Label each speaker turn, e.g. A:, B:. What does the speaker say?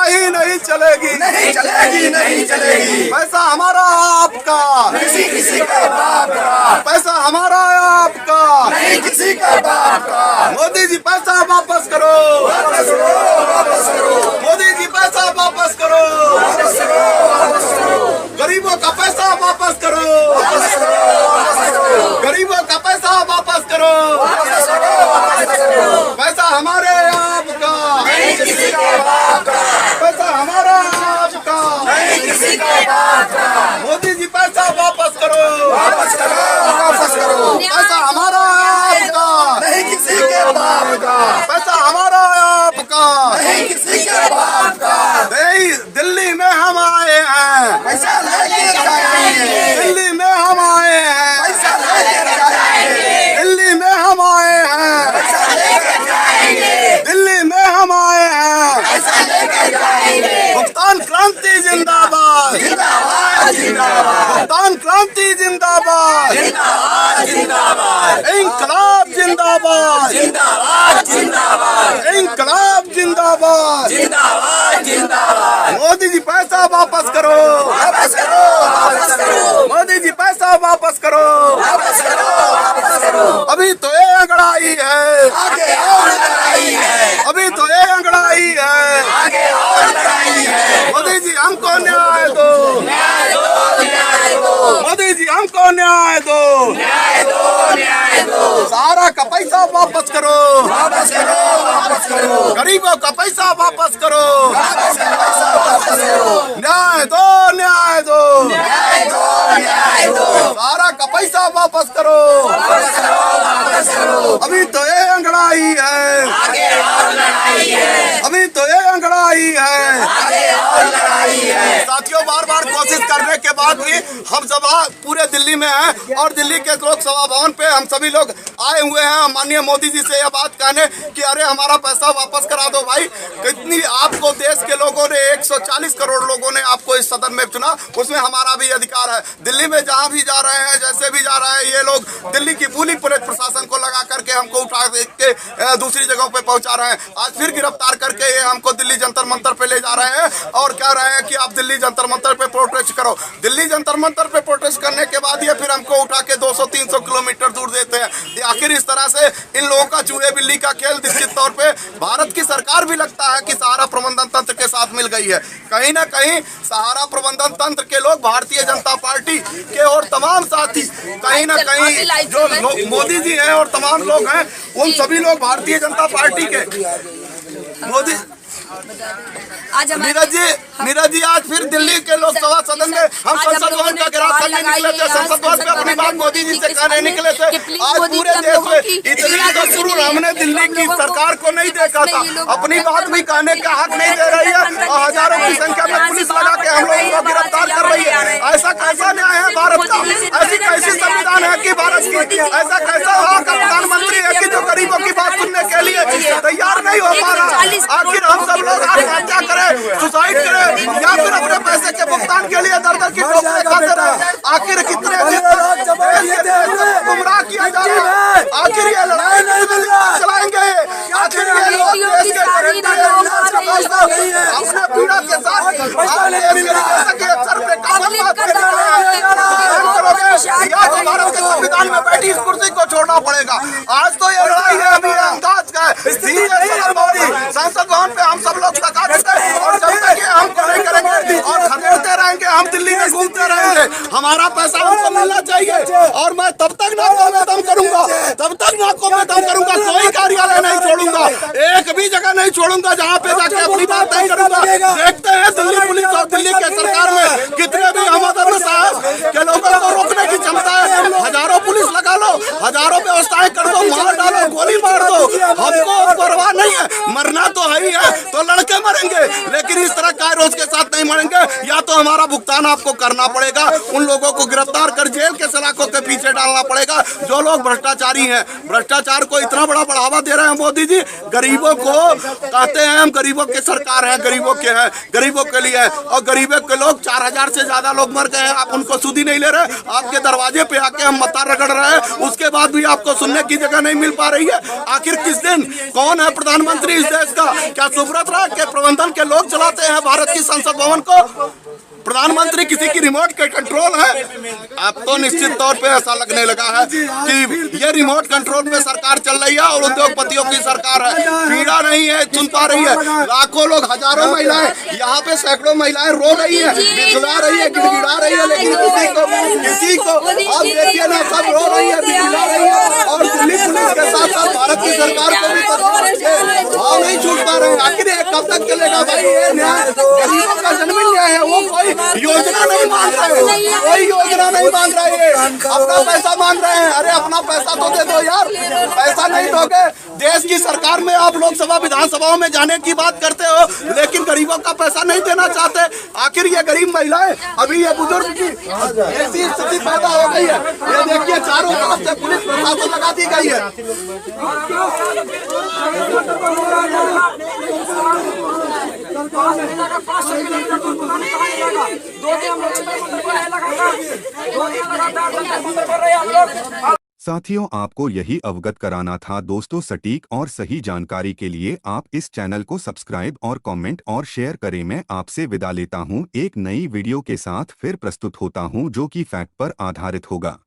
A: कहीं नहीं चलेगी,
B: नहीं चलेगी, नहीं चलेगी।
A: पैसा हमारा आपका,
B: किसी किसी का बाप का,
A: पैसा हमारा आपका,
B: नहीं किसी का बाप का।
A: मोदी जी पैसा वापस करो,
B: वापस करो, वापस करो,
A: मोदी जी पैसा वापस करो,
B: वापस करो, वापस करो,
A: गरीबों का पैसा वापस करो,
B: वापस करो, वापस करो,
A: गरीबों का पैसा वापस करो,
B: वापस करो, वापस करो।
A: पैसा हमारे आपका,
B: नहीं किसी का बाप का,
A: पैसा हमारा आपका,
B: नहीं किसी का बाप का।
A: मोदी जी पैसा वापस करो,
B: वापस करो, वापस करो,
A: पैसा हमारा आपका,
B: नहीं किसी के बाप का,
A: पैसा हमारा आपका।
B: नहीं किसी के बाप का।
A: दिल्ली में हम आए हैं,
B: पैसा लेके जाएंगे,
A: दिल्ली में हम आए हैं,
B: पैसा लेके जाएंगे,
A: दिल्ली में हम आए हैं,
B: पैसा लेके जाएंगे,
A: दिल्ली में हम आए हैं।
B: पैसा लेके जाएंगे।
A: भुगतान क्रांति जिंदाबाद,
B: जिंदाबाद, जिंदाबाद,
A: भुगतान क्रांति जिंदाबाद,
B: जिंदाबाद, जिंदाबाद,
A: इंकलाब जिंदाबाद,
B: जिंदाबाद, जिंदाबाद,
A: इंकलाब जिंदाबाद।
B: जिंदाबाद, जिंदाबाद।
A: मोदी जी पैसा वापस करो,
B: वापस करो, वापस करो,
A: मोदी जी पैसा वापस करो।
B: वापस करो, वापस करो।
A: अभी तो ये अंगड़ाई है,
B: आगे और लड़ाई है,
A: अभी तो ये अंगड़ाई है।
B: आगे और लड़ाई है।
A: मोदी जी हमको न्याय दो,
B: न्याय दो, न्याय दो,
A: मोदी जी हमको न्याय दो,
B: न्याय दो, न्याय दो।
A: सहारा का पैसा वापस करो,
B: वापस करो, वापस करो,
A: गरीबों का पैसा वापस करो,
B: वापस करो, पैसा वापस करो,
A: न्याय दो, न्याय दो,
B: न्याय दो, न्याय दो,
A: सहारा का पैसा वापस करो।
B: वापस करो, वापस करो।
A: अभी तो ये अंगड़ाई है,
B: आगे और लड़ाई है,
A: अभी तो ये अंगड़ाई है।
B: आगे और लड़ाई है।
A: साथियों, बार बार कोशिश करने के बाद भी हम सभा पूरे दिल्ली में हैं और दिल्ली के लोकसभा भवन पे हम सभी लोग आए हुए हैं माननीय मोदी जी से यह बात कहने कि अरे हमारा पैसा वापस करा दो भाई। कितनी आपको देश के लोगों ने 140 करोड़ लोगों ने आपको इस सदन में चुना, उसमें हमारा भी अधिकार है। दिल्ली में जहाँ भी जा रहे हैं, जैसे भी जा रहे हैं, ये लोग दिल्ली की पूरी पुलिस प्रशासन को लगा करके हमको उठा के दूसरी जगहों पे पहुंचा रहे हैं। आज फिर गिरफ्तार करके ये हमको दिल्ली जंतर मंतर पे ले जा रहे हैं और कह रहे हैं कि आप दिल्ली जंतर मंतर पे प्रोटेस्ट करो। दिल्ली जंतर मंतर पे प्रोटेस्ट करने के बाद ये फिर हमको उठा के 200-300 किलोमीटर दूर देते हैं। ये आखिर इस तरह से इन लोगों का चूहे बिल्ली का खेल निश्चित तौर पे भारत की सरकार भी लगता है कि सहारा प्रबंधन तंत्र के साथ मिल गई है। कहीं ना कहीं सहारा प्रबंधन तंत्र के लोग भारतीय जनता पार्टी के और तमाम साथी कहीं ना कहीं जो मोदी जी हैं और तमाम लोग हैं, उन सभी लोग भारतीय जनता पार्टी के मोदी
C: आज
A: नीरज जी आज फिर दिल्ली के लोकसभा सदन में हम संसद भवन का घेराव करने निकले थे। संसद भवन पे अपनी बात मोदी जी से कहने निकले थे। आज पूरे देश में इतनी तो शुरू हमने दिल्ली की सरकार को नहीं देखा था, अपनी बात भी कहने का हक नहीं दे रही है और हजारों की संख्या में पुलिस लगा के हम लोगों को गिरफ्तार कर रही है। ऐसा कैसा न्याय है भारत का? ऐसी कैसी संविधान है कि भारत की? ऐसा कैसा वहाँ का प्रधानमंत्री है कि जो गरीबों की बात सुनने के लिए तैयार नहीं हो पा रहा? आखिर हम सब लोग आत्महत्या करें, सुसाइड करें या फिर अपने पैसे के भुगतान के लिए दर की ठोकरें खाते रहे? आखिर कितने गुमराह किया जा रहा है? आखिर ये लड़ाई चलाएंगे? आखिर ये लोग देश के अपने पीड़ा के साथ सर पे या तो भारत के संविधान में बैठी इस कुर्सी को छोड़ना पड़ेगा। आज तो ये लड़ाई है अभी अंदाज का संसद भवन पे हम सब लोग लगा देते हैं और जब तक ये हमको नहीं करेंगे और खदेड़ते रहेंगे, हम दिल्ली में घूमते रहेंगे। हमारा पैसा हमको मिलना चाहिए और मैं तब तक नाकों में दम करूंगा, तब तक नाकों में दम करूंगा। कोई कार्यालय नहीं छोड़ूंगा, एक भी जगह नहीं छोड़ूंगा जहाँ पे जाके अपनी बात नहीं करूंगा। देखते हैं दिल्ली पुलिस और दिल्ली के सरकार में कितने भी हम साहब के लोगों को रोकने की क्षमता है। हजारों पुलिस लगा लो, हजारों व्यवस्थाएं कर दो, मार डालो, गोली मार दो, हमको परवाह नहीं है। मरना तो है ही है, तो लड़के मरेंगे, लेकिन इस तरह कायरोज के साथ नहीं मानेंगे, या तो हमारा भुगतान आपको करना पड़ेगा। उन लोगों को गिरफ्तार कर जेल के सलाखों के पीछे डालना पड़ेगा जो लोग भ्रष्टाचारी हैं। भ्रष्टाचार को इतना बड़ा बढ़ावा दे रहे हैं मोदी जी। गरीबों को कहते हैं हम गरीबों की सरकार है, गरीबों के हैं, गरीबों के लिए है, और गरीबों के लोग 4000 से ज्यादा लोग मर गए हैं। आप उनको सुध ही नहीं ले रहे। आपके दरवाजे पे आके हम मत्ता रगड़ रहे हैं, उसके बाद भी आपको सुनने की जगह नहीं मिल पा रही है। आखिर किस दिन कौन है प्रधानमंत्री इस देश का? क्या सुब्रत राय के प्रबंधन के लोग चलाते हैं भारत की संसद भवन को? प्रधानमंत्री किसी की रिमोट के कंट्रोल है? अब तो निश्चित तौर पे ऐसा लगने लगा है कि ये रिमोट कंट्रोल पे सरकार चल रही है और उद्योगपतियों की सरकार है। पीड़ा नहीं है, सुन पा रही है। लाखों लोग, हजारों महिलाएं, यहाँ पे सैकड़ों महिलाएं रो रही है, बिलबिला रही है, गिड़गिड़ा रही है, लेकिन किसी को आप देखिए ना, सब रो रही है, बिलबिला रही है। और दिल्ली पुलिस के साथ साथ भारत की सरकार को भी भाव नहीं छूट पा रहे हैं। आखिर ये कब तक चलेगा भाई? ये न्याय गरीबों का जन्मी न्याय है, वो कोई योजना नहीं मांग रहे, कोई योजना नहीं मांग रहे, अपना पैसा मांग रहे हैं। अरे अपना पैसा तो दे दो यार, पैसा नहीं दोगे। देश की सरकार में आप लोकसभा विधानसभाओं में जाने की बात करते हो, लेकिन गरीबों का पैसा नहीं देना चाहते। आखिर ये गरीब महिलाएं, अभी ये बुजुर्ग की ऐसी स्थिति पैदा हो गई है। ये देखिए चारों तरफ से पुलिस प्रशासन लगा दी गई है।
D: साथियों, आपको यही अवगत कराना था दोस्तों। सटीक और सही जानकारी के लिए आप इस चैनल को सब्सक्राइब और कमेंट और शेयर करें। मैं आपसे विदा लेता हूं। एक नई वीडियो के साथ फिर प्रस्तुत होता हूं जो कि फैक्ट पर आधारित होगा।